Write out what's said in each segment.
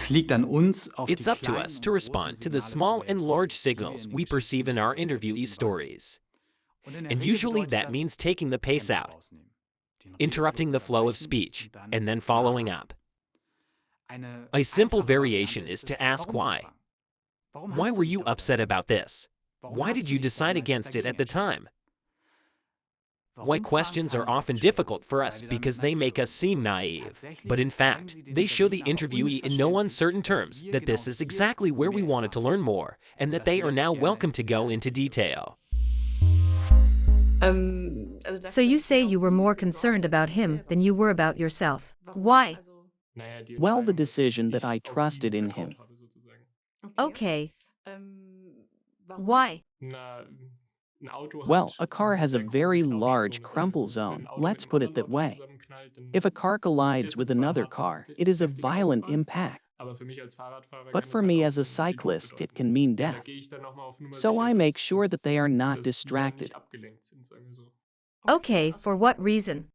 Es liegt an uns, auf It's die up to kleinen us to und respond großen to the Signale small zu and reagieren, large die wir signals in we perceive in Gesprächen our gegenüberbringen. interviewee stories. Und in der And Regel usually bedeutet that das means taking the pace Tempo out, rausnehmen, den interrupting the Redefluss flow of unterbrechen speech, und dann and then following nachhaken. up. Eine A simple einfache variation Variante is ist to es, ask warum zu why. fragen. Warum Why hast du were dich you dafür upset entschieden? about this? Warum Why hast did du you dich decide damals against it dagegen at the entschieden? time? Why Warum-Fragen questions are fallen often oft schwer, difficult for us weil wir dann because they naiv make us wirken. seem naive. Tatsächlich But in zeigen fact, sie dem they show the Interviewten aber interviewee in no unmissverständlich, uncertain dass terms wir that genau this is hier exactly where we mehr wanted to learn erfahren more, and und that dass they sie are uns now gerne welcome ins to go Detail into gehen würden. detail. So you say you were more concerned about him than you were about yourself. Why? Well, the decision that I trusted in him. Okay. Why? Well, a car has a very large crumple zone, let's put it that way. If a car collides with another car, it is a violent impact. But for me as a cyclist, it can mean death. So I make sure that they are not distracted. Okay, for what reason?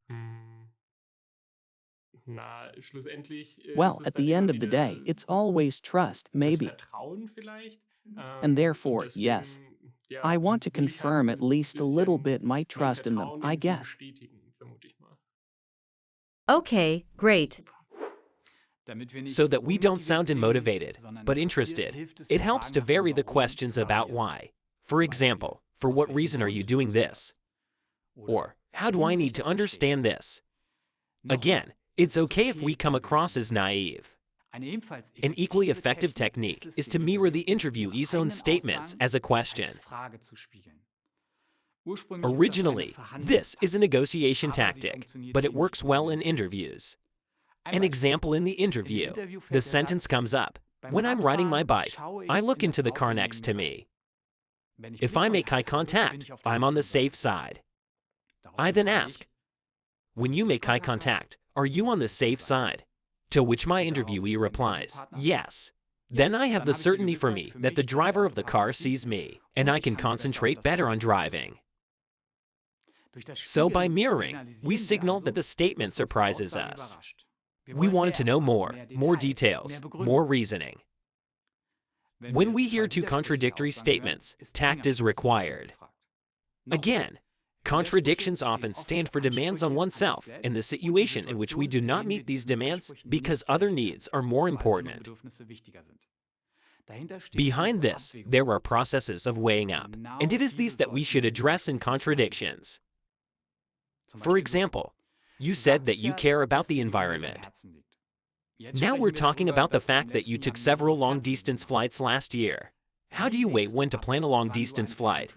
Well, at the end of the day, it's always trust, maybe. And therefore, yes, I want to confirm at least a little bit my trust in them, I guess. Okay, great. So that we don't sound unmotivated, but interested, it helps to vary the questions about why. For example, for what reason are you doing this? Or, how do I need to understand this? Again, it's okay if we come across as naive. An equally effective technique is to mirror the interviewee's own statements as a question. Originally, this is a negotiation tactic, but it works well in interviews. An example in the interview, the sentence comes up, "When I'm riding my bike, I look into the car next to me. If I make eye contact, I'm on the safe side." I then ask, "When you make eye contact, are you on the safe side?" To which my interviewee replies, "Yes." Then I have the certainty for me that the driver of the car sees me, and I can concentrate better on driving. So by mirroring, we signal that the statement surprises us. We wanted to know more details, more reasoning. When we hear two contradictory statements, tact is required. Again, contradictions often stand for demands on oneself in the situation in which we do not meet these demands because other needs are more important. Behind this, there are processes of weighing up, and it is these that we should address in contradictions. For example, you said that you care about the environment. Now we're talking about the fact that you took several long-distance flights last year. How do you weigh when to plan a long-distance flight?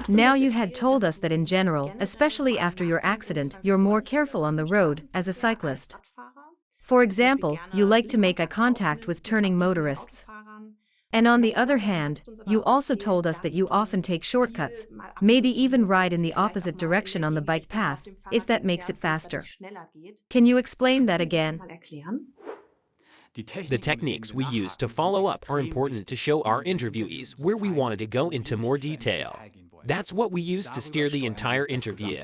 Now you had told us that in general, especially after your accident, you're more careful on the road as a cyclist. For example, you like to make eye contact with turning motorists. And on the other hand, you also told us that you often take shortcuts, maybe even ride in the opposite direction on the bike path, if that makes it faster. Can you explain that again? The techniques we use to follow up are important to show our interviewees where we wanted to go into more detail. That's what we use to steer the entire interview.